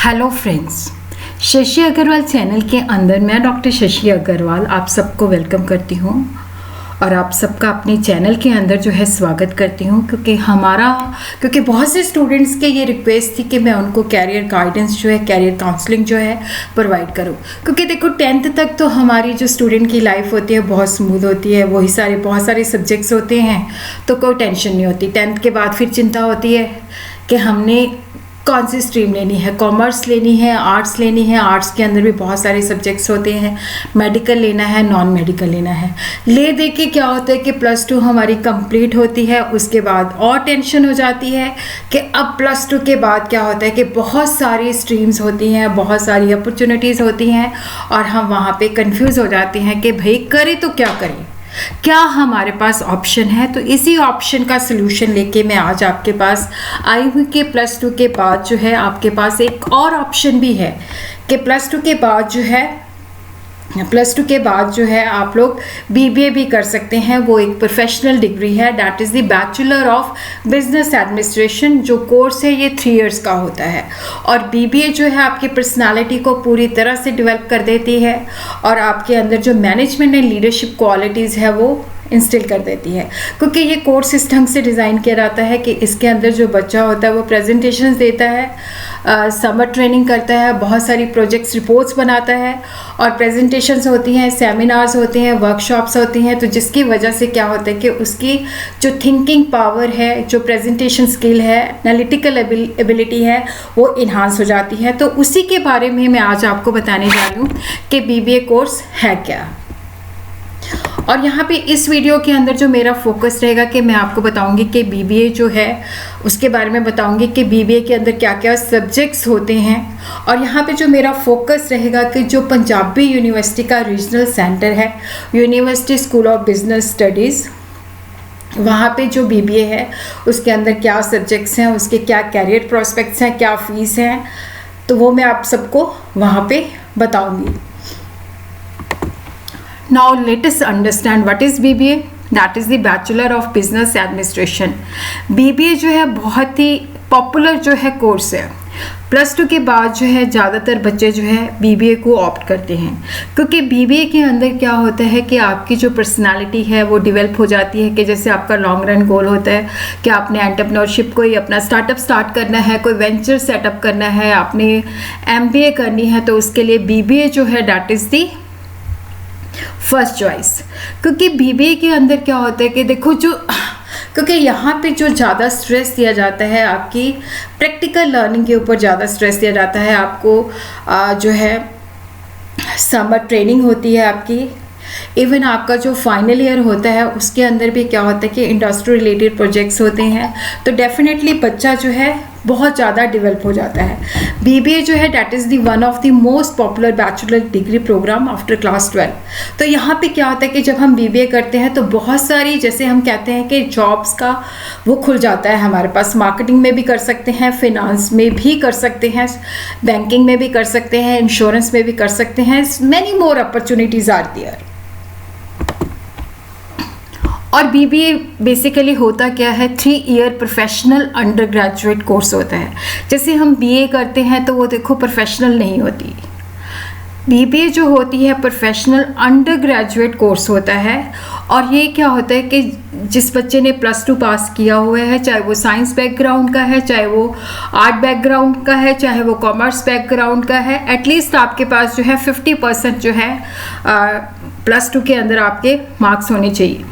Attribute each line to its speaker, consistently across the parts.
Speaker 1: Hello friends, Shashi Agarwal channel के अंदर मैं डॉक्टर शशि अग्रवाल आप सबको वेलकम करती हूँ और आप सबका अपने चैनल के अंदर जो है स्वागत करती हूँ क्योंकि बहुत से स्टूडेंट्स के ये रिक्वेस्ट थी कि मैं उनको कैरियर गाइडेंस जो है, कैरियर काउंसलिंग जो है प्रोवाइड करूँ। क्योंकि देखो 10th तक तो हमारी जो स्टूडेंट की लाइफ होती है बहुत स्मूथ होती है, बहुत सारे सब्जेक्ट्स होते हैं तो कोई टेंशन नहीं होती। 10th के बाद फिर चिंता होती है कि हमने कौन सी स्ट्रीम लेनी है, कॉमर्स लेनी है, आर्ट्स लेनी है। आर्ट्स के अंदर भी बहुत सारे सब्जेक्ट्स होते हैं, मेडिकल लेना है, नॉन मेडिकल लेना है। ले दे के क्या होता है कि +2 हमारी कंप्लीट होती है, उसके बाद और टेंशन हो जाती है कि अब +2 के बाद क्या होता है कि बहुत सारी स्ट्रीम्स होती हैं, बहुत सारी अपॉर्चुनिटीज़ होती हैं और हम वहाँ पे कंफ्यूज हो जाते हैं कि भाई करें तो क्या करें, क्या हमारे पास ऑप्शन है। तो इसी ऑप्शन का सलूशन लेके मैं आज आपके पास आई हूँ कि +2 के बाद जो है आपके पास एक और ऑप्शन भी है कि +2 के बाद जो है आप लोग BBA भी कर सकते हैं। वो एक प्रोफेशनल डिग्री है, that is the bachelor of business administration. जो कोर्स है ये 3 इयर्स का होता है और BBA जो है आपकी पर्सनालिटी को पूरी तरह से डेवलप कर देती है और आपके अंदर जो मैनेजमेंट एंड लीडरशिप क्वालिटीज़ है वो इंस्टिल कर देती है। क्योंकि ये कोर्स इस ढंग से डिज़ाइन किया जाता है कि इसके अंदर जो बच्चा होता है वो प्रेजेंटेशंस देता है, समर ट्रेनिंग करता है, बहुत सारी प्रोजेक्ट्स रिपोर्ट्स बनाता है और प्रेजेंटेशंस होती हैं, सेमिनार्स होते हैं, वर्कशॉप्स होती हैं। तो जिसकी वजह से क्या होता है कि उसकी जो थिंकिंग पावर है, जो प्रेजेंटेशन स्किल है, एनालिटिकल एबिलिटी है वो इन्हांस हो जाती है। तो उसी के बारे में मैं आज आपको बताने जा रही हूँ कि BBA कोर्स है क्या। और यहाँ पे इस वीडियो के अंदर जो मेरा फोकस रहेगा कि मैं आपको बताऊंगी कि BBA जो है उसके बारे में बताऊंगी कि BBA के अंदर क्या क्या सब्जेक्ट्स होते हैं। और यहाँ पे जो मेरा फोकस रहेगा कि जो पंजाबी यूनिवर्सिटी का रीजनल सेंटर है, university school of business studies, वहाँ पे जो BBA है उसके अंदर क्या सब्जेक्ट्स हैं, उसके क्या कैरियर प्रोस्पेक्ट्स हैं, क्या फ़ीस हैं, तो वो मैं आप सबको वहाँ पे बताऊँगी। Now let us understand what is BBA. That is the Bachelor of Business Administration. BBA जो है बहुत ही पॉपुलर जो है कोर्स है। +2 के बाद जो है ज़्यादातर बच्चे जो है BBA को ऑप्ट करते हैं क्योंकि BBA के अंदर क्या होता है कि आपकी जो पर्सनालिटी है वो डेवलप हो जाती है। कि जैसे आपका लॉन्ग रन गोल होता है कि आपने एंटरप्रेन्योरशिप कोई अपना स्टार्टअप स्टार्ट करना है, कोई वेंचर सेटअप करना है, आपने MBA करनी है, तो उसके लिए BBA जो है that is the first choice. क्योंकि BBA के अंदर क्या होता है कि देखो क्योंकि यहाँ पे जो ज़्यादा स्ट्रेस दिया जाता है आपकी प्रैक्टिकल लर्निंग के ऊपर ज़्यादा स्ट्रेस दिया जाता है। आपको जो है समर ट्रेनिंग होती है आपकी, इवन आपका जो फाइनल ईयर होता है उसके अंदर भी क्या होता है कि इंडस्ट्री रिलेटेड प्रोजेक्ट्स होते हैं। तो डेफिनेटली बच्चा जो है बहुत ज़्यादा डेवलप हो जाता है। BBA जो है that is the one of the most popular bachelor degree programme after class 12। तो यहाँ पे क्या होता है कि जब हम BBA करते हैं तो बहुत सारी, जैसे हम कहते हैं कि जॉब्स का वो खुल जाता है हमारे पास। मार्केटिंग में भी कर सकते हैं, फिनांस में भी कर सकते हैं, बैंकिंग में भी कर सकते हैं, इंश्योरेंस में भी कर सकते हैं। Many more opportunities are there. और BBA बेसिकली होता क्या है, 3 year professional undergraduate course होता है। जैसे हम BA करते हैं तो वो देखो प्रोफेशनल नहीं होती। BBA जो होती है प्रोफेशनल अंडर ग्रेजुएट कोर्स होता है। और ये क्या होता है कि जिस बच्चे ने +2 पास किया हुआ है, चाहे वो साइंस बैकग्राउंड का है, चाहे वो आर्ट बैकग्राउंड का है, चाहे वो कॉमर्स बैकग्राउंड का है, एटलीस्ट आपके पास जो है 50% जो है +2 के अंदर आपके मार्क्स होने चाहिए।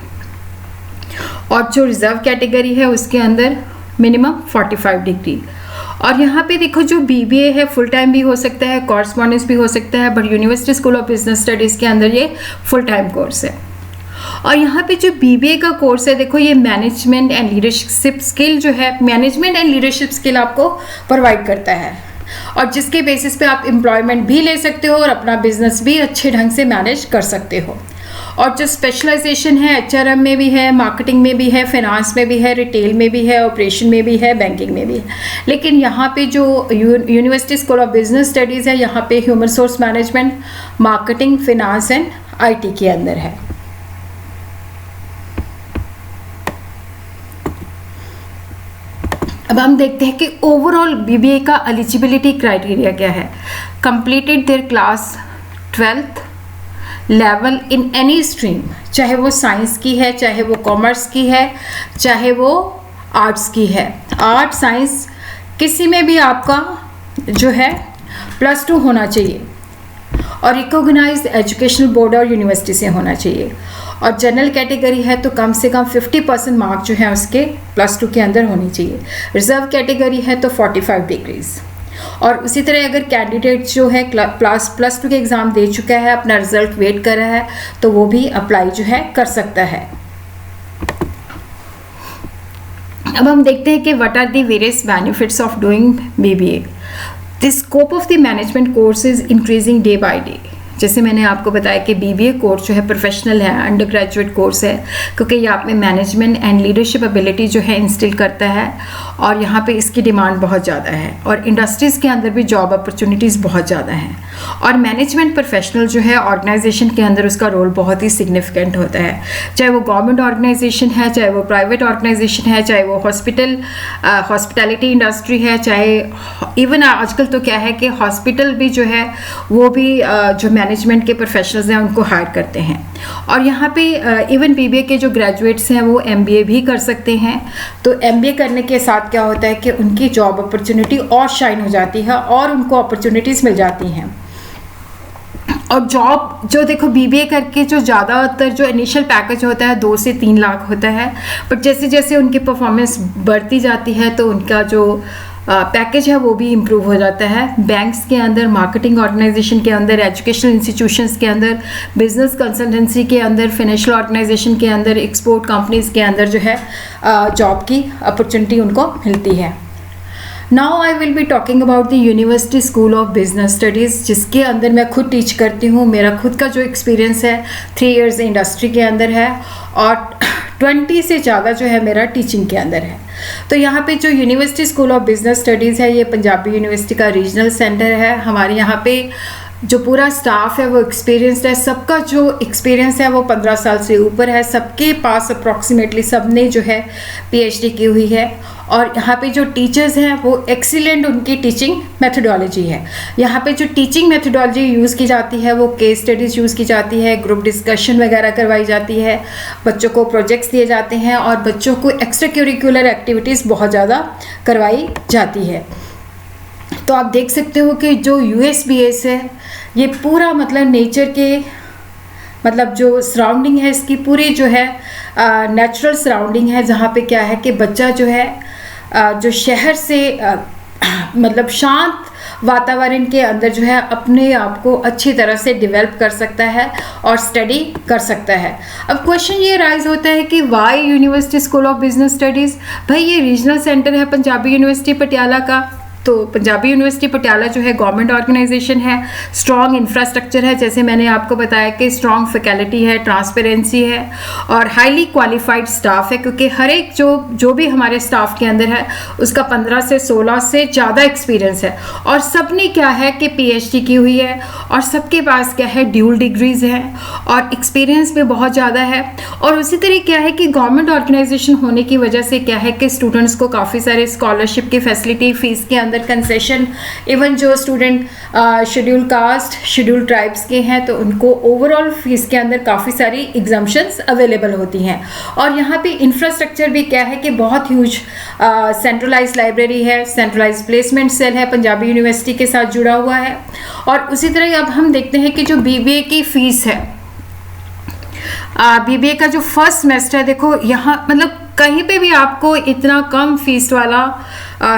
Speaker 1: और जो रिजर्व कैटेगरी है उसके अंदर मिनिमम 45 डिग्री। और यहाँ पे देखो जो BBA है फुल टाइम भी हो सकता है, कॉरस्पॉन्डेंस भी हो सकता है, but university school of business studies के अंदर ये फुल टाइम कोर्स है। और यहाँ पे जो BBA का कोर्स है देखो ये मैनेजमेंट एंड लीडरशिप स्किल जो है, मैनेजमेंट एंड लीडरशिप स्किल आपको प्रोवाइड करता है और जिसके बेसिस पे आप एम्प्लॉयमेंट भी ले सकते हो और अपना बिजनेस भी अच्छे ढंग से मैनेज कर सकते हो। और जो स्पेशलाइजेशन है HRM में भी है, मार्केटिंग में भी है, फाइनेंस में भी है, रिटेल में भी है, ऑपरेशन में भी है, बैंकिंग में भी है। लेकिन यहाँ पे जो university school of business studies है यहाँ पे human resource management, marketing, finance and IT के अंदर है। अब हम देखते हैं कि ओवरऑल बीबीए का एलिजिबिलिटी क्राइटेरिया क्या है। Completed there class 12th level in any stream, चाहे वो साइंस की है, चाहे वो कॉमर्स की है, चाहे वो आर्ट्स की है। आर्ट साइंस किसी में भी आपका जो है +2 होना चाहिए और रिकॉग्नाइज्ड एजुकेशनल बोर्ड और यूनिवर्सिटी से होना चाहिए। और जनरल कैटेगरी है तो कम से कम 50% मार्क जो है उसके +2 के अंदर होनी चाहिए। रिजर्व कैटेगरी है तो 45 डिग्रीज। और उसी तरह अगर कैंडिडेट जो है +2 के एग्ज़ाम दे चुका है, अपना रिजल्ट वेट कर रहा है, तो वो भी अप्लाई जो है कर सकता है। अब हम देखते हैं कि what are the various benefits of doing BBA. The scope of the management course is increasing day by day. जैसे मैंने आपको बताया कि बीबीए कोर्स जो है प्रोफेशनल है, अंडर ग्रेजुएट कोर्स है, क्योंकि ये आप में मैनेजमेंट एंड लीडरशिप एबिलिटी जो है इंस्टिल करता है और यहाँ पे इसकी डिमांड बहुत ज़्यादा है और इंडस्ट्रीज़ के अंदर भी जॉब अपॉर्चुनिटीज़ बहुत ज़्यादा हैं। और मैनेजमेंट प्रोफेशनल जो है ऑर्गेनाइजेशन के अंदर उसका रोल बहुत ही सिग्निफिकेंट होता है, चाहे वो गवर्नमेंट ऑर्गेनाइजेशन है, चाहे वो प्राइवेट ऑर्गेनाइजेशन है, चाहे वो हॉस्पिटैलिटी इंडस्ट्री है, चाहे इवन आजकल तो क्या है कि हॉस्पिटल भी जो है वो भी जो मैनेजमेंट के प्रोफेशनल्स हैं उनको हायर करते हैं। और यहाँ पे इवन बीबीए के जो ग्रेजुएट्स हैं वो एमबीए भी कर सकते हैं। तो एमबीए करने के साथ क्या होता है कि उनकी जॉब अपॉर्चुनिटी और शाइन हो जाती है और उनको अपॉर्चुनिटीज़ मिल जाती हैं। और जॉब जो देखो बीबीए करके जो ज़्यादातर जो इनिशियल पैकेज होता है 2 से 3 लाख होता है, बट जैसे जैसे उनकी परफॉर्मेंस बढ़ती जाती है तो उनका जो पैकेज है वो भी इम्प्रूव हो जाता है। बैंक्स के अंदर, मार्केटिंग ऑर्गेनाइजेशन के अंदर, एजुकेशनल इंस्टीट्यूशंस के अंदर, बिजनेस कंसल्टेंसी के अंदर, फाइनेंशियल ऑर्गेनाइजेशन के अंदर, एक्सपोर्ट कंपनीज़ के अंदर जो है जॉब की अपॉर्चुनिटी उनको मिलती है। Now I will be talking about the university school of business studies, जिसके अंदर मैं खुद टीच करती हूँ। मेरा खुद का जो एक्सपीरियंस है 3 इयर्स इंडस्ट्री के अंदर है और 20 से ज़्यादा जो है मेरा टीचिंग के अंदर है। तो यहाँ पे जो university school of business studies है ये पंजाबी यूनिवर्सिटी का रीजनल सेंटर है। हमारे यहाँ पे जो पूरा स्टाफ है वो एक्सपीरियंस्ड है, सबका जो एक्सपीरियंस है वो 15 साल से ऊपर है, सबके पास अप्रॉक्सीमेटली सब ने जो है पीएचडी की हुई है। और यहाँ पे जो टीचर्स हैं वो एक्सीलेंट उनकी टीचिंग मेथोडोलॉजी है। यहाँ पे जो टीचिंग मेथोडोलॉजी यूज़ की जाती है वो केस स्टडीज़ यूज़ की जाती है, ग्रुप डिस्कशन वगैरह करवाई जाती है, बच्चों को प्रोजेक्ट्स दिए जाते हैं और बच्चों को एक्स्ट्रा करिकुलर एक्टिविटीज़ बहुत ज़्यादा करवाई जाती है। तो आप देख सकते हो कि जो यूएसबीएस है ये पूरा मतलब नेचर के मतलब जो सराउंडिंग है इसकी पूरी जो है नेचुरल सराउंडिंग है, जहाँ पे क्या है कि बच्चा जो है जो शहर से मतलब शांत वातावरण के अंदर जो है अपने आप को अच्छी तरह से डेवलप कर सकता है और स्टडी कर सकता है। अब क्वेश्चन ये राइज होता है कि why university school of business studies? भाई ये रीजनल सेंटर है पंजाबी यूनिवर्सिटी पटियाला का, तो पंजाबी यूनिवर्सिटी पटियाला जो है गवर्नमेंट ऑर्गेनाइजेशन है, स्ट्रॉन्ग इंफ्रास्ट्रक्चर है, जैसे मैंने आपको बताया कि स्ट्रॉन्ग फैकल्टी है, ट्रांसपेरेंसी है और हाईली क्वालिफाइड स्टाफ है, क्योंकि हर एक जो भी हमारे स्टाफ के अंदर है उसका 15 से 16 से ज़्यादा एक्सपीरियंस है और सब ने क्या है कि पीएचडी की हुई है और सबके पास क्या है ड्यूल डिग्रीज हैं और एक्सपीरियंस भी बहुत ज़्यादा है। और उसी तरह क्या है कि गवर्नमेंट ऑर्गेनाइजेशन होने की वजह से क्या है कि स्टूडेंट्स को काफ़ी सारे स्कॉलरशिप की फैसिलिटी, फीस के अंदर कंसेशन, इवन जो student schedule caste, schedule tribes के हैं तो उनको ओवरऑल फीस के अंदर काफ़ी सारी एग्जाम्पशंस अवेलेबल होती हैं। और यहाँ पे इंफ्रास्ट्रक्चर भी क्या है कि बहुत ह्यूज सेंट्रलाइज लाइब्रेरी है, सेंट्रलाइज प्लेसमेंट सेल है, पंजाबी यूनिवर्सिटी के साथ जुड़ा हुआ है। और उसी तरह अब हम देखते हैं कि जो बीबीए की फ़ीस है, बीबीए का जो फर्स्ट सेमेस्टर है, देखो यहाँ मतलब कहीं पे भी आपको इतना कम फीस वाला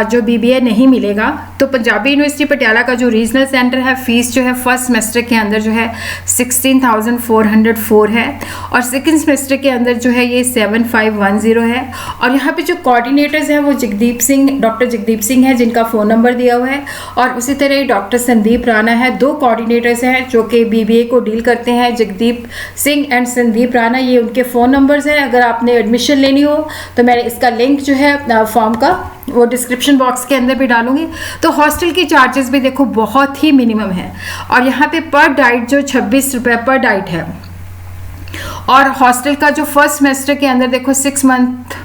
Speaker 1: जो बीबीए नहीं मिलेगा। तो पंजाबी यूनिवर्सिटी पटियाला का जो रीजनल सेंटर है, फीस जो है फर्स्ट सेमेस्टर के अंदर जो है 16,404 है और सेकंड सेमेस्टर के अंदर जो है ये 7,510 है। और यहाँ पे जो कोऑर्डिनेटर्स हैं वो डॉक्टर जगदीप सिंह है, जिनका फ़ोन नंबर दिया हुआ है, और उसी तरह डॉक्टर संदीप राणा है। 2 कोऑर्डिनेटर्स हैं जो कि बीबीए को डील करते हैं, जगदीप सिंह एंड संदीप राणा, ये उनके फ़ोन नंबर्स हैं। अगर आपने एडमिशन लेनी हो तो मैंने इसका लिंक जो है फॉर्म का वो डिस्क्रिप्शन बॉक्स के अंदर भी डालूंगी। तो हॉस्टल की चार्जेस भी देखो बहुत ही मिनिमम है और यहाँ पे पर डाइट जो 26 रुपये पर डाइट है। और हॉस्टल का जो फर्स्ट सेमेस्टर के अंदर देखो 6 मंथ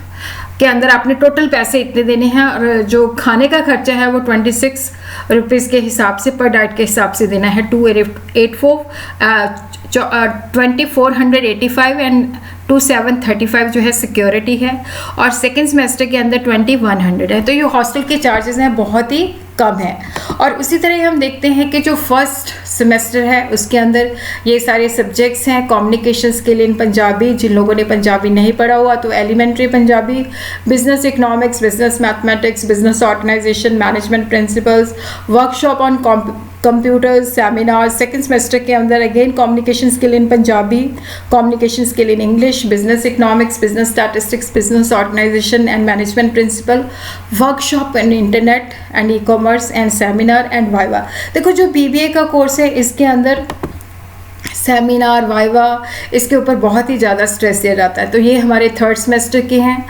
Speaker 1: के अंदर आपने टोटल पैसे इतने देने हैं, और जो खाने का खर्चा है वो 26 रुपीज़ के हिसाब से पर डाइट के हिसाब से देना है। 2485 एंड 2735 जो है सिक्योरिटी है, और सेकेंड सेमेस्टर के अंदर 2100 है। तो ये हॉस्टल के चार्जेस हैं बहुत ही कम है। और उसी तरह हम देखते हैं कि जो फर्स्ट सेमेस्टर है उसके अंदर ये सारे सब्जेक्ट्स हैं। कम्युनिकेशन स्किल इन पंजाबी, जिन लोगों ने पंजाबी नहीं पढ़ा हुआ तो elementary Punjabi, business economics, business mathematics, business organisation, management principles, workshop on computers, seminar. Second semester के अंदर again communication skill in Punjabi, communication skill in English, business economics, business statistics, business organisation and management principle, workshop in internet and e commerce and seminar and viva. देखो जो BBA का course है इसके अंदर seminar, viva, इसके ऊपर बहुत ही ज़्यादा स्ट्रेस दिया जाता है। तो ये हमारे थर्ड सेमेस्टर के हैं।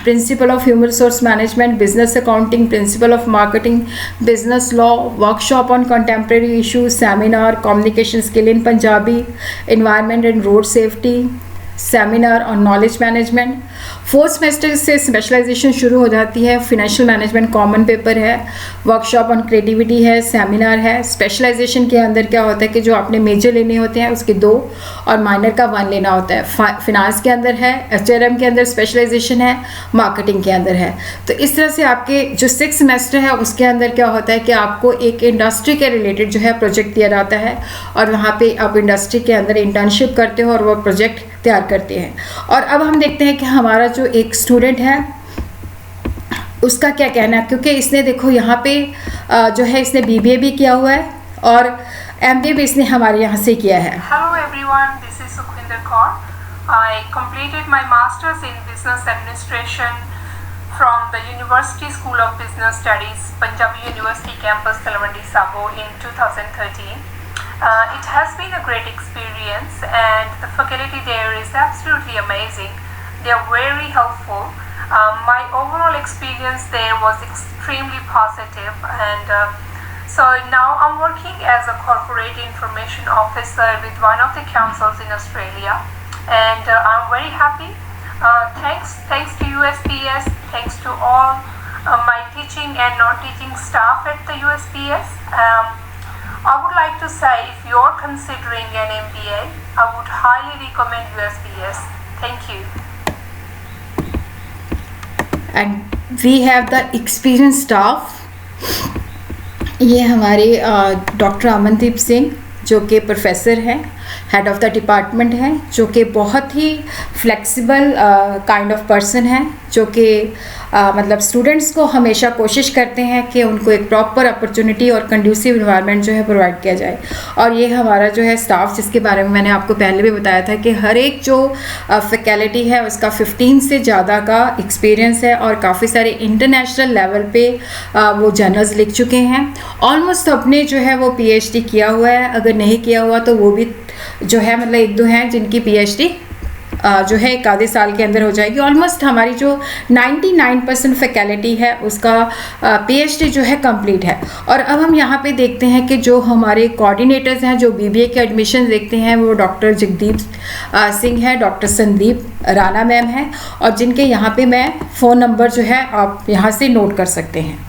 Speaker 1: Principle of human resource management, business accounting, principle of marketing, business law, workshop on contemporary issues, seminar, communication skill in Punjabi, environment and road safety, seminar on knowledge management. Fourth semester से specialisation शुरू हो जाती है। Financial management common paper है, workshop on creativity है, seminar है। Specialisation के अंदर क्या होता है कि जो आपने मेजर लेने होते हैं उसके 2 और माइनर का 1 लेना होता है। फिनांस के अंदर है, HRM के अंदर स्पेशलाइजेशन है, मार्केटिंग के अंदर है। तो इस तरह से आपके जो 6 सेमेस्टर है उसके अंदर क्या होता है कि आपको एक इंडस्ट्री के रिलेटेड जो है प्रोजेक्ट दिया जाता है, और वहाँ पे आप इंडस्ट्री के अंदर इंटर्नशिप करते हो और वो प्रोजेक्ट तैयार करते हैं। और अब हम देखते हैं कि हमारा जो एक स्टूडेंट है उसका क्या कहना है, क्योंकि इसने देखो यहाँ पे जो है इसने BBA भी किया हुआ है और MBA भी इसने हमारे यहाँ से किया है।
Speaker 2: Hello everyone, this is Sukhwinder Kaur. I completed my masters in business administration from the University School of Business Studies, Punjabi University Campus, Talwandi Sabo in 2013. It has been a great experience and the faculty there is absolutely amazing. They are very helpful. My overall experience there was extremely positive, and so now I'm working as a corporate information officer with one of the councils in Australia, and I'm very happy. Thanks to USPS, thanks to all my teaching and non-teaching staff at the USPS. I would like to say, if you're considering an MBA, I would highly recommend USPS. Thank you.
Speaker 1: And we have the experienced staff. ये हमारे doctor Amandeep Singh जो कि professor हैं, head of the department हैं, जो कि बहुत ही flexible kind of person है, जो कि मतलब स्टूडेंट्स को हमेशा कोशिश करते हैं कि उनको एक प्रॉपर अपॉर्चुनिटी और कंड्यूसिव इन्वायरमेंट जो है प्रोवाइड किया जाए। और ये हमारा जो है स्टाफ, जिसके बारे में मैंने आपको पहले भी बताया था कि हर एक जो फैकल्टी है उसका 15 से ज़्यादा का एक्सपीरियंस है, और काफ़ी सारे इंटरनेशनल लेवल पे वो जर्नल्स लिख चुके हैं। ऑलमोस्ट अपने जो है वो PhD किया हुआ है, अगर नहीं किया हुआ तो वो भी जो है मतलब 1-2 हैं जिनकी PhD जो है 1 आधे साल के अंदर हो जाएगी। ऑलमोस्ट हमारी जो 99% फैकल्टी है उसका PhD जो है कंप्लीट है। और अब हम यहाँ पे देखते हैं कि जो हमारे कोऑर्डिनेटर्स हैं जो BBA के एडमिशन देखते हैं वो डॉक्टर जगदीप सिंह है, डॉक्टर संदीप राणा मैम है, और जिनके यहाँ पे मैं फ़ोन नंबर जो है आप यहाँ से नोट कर सकते हैं।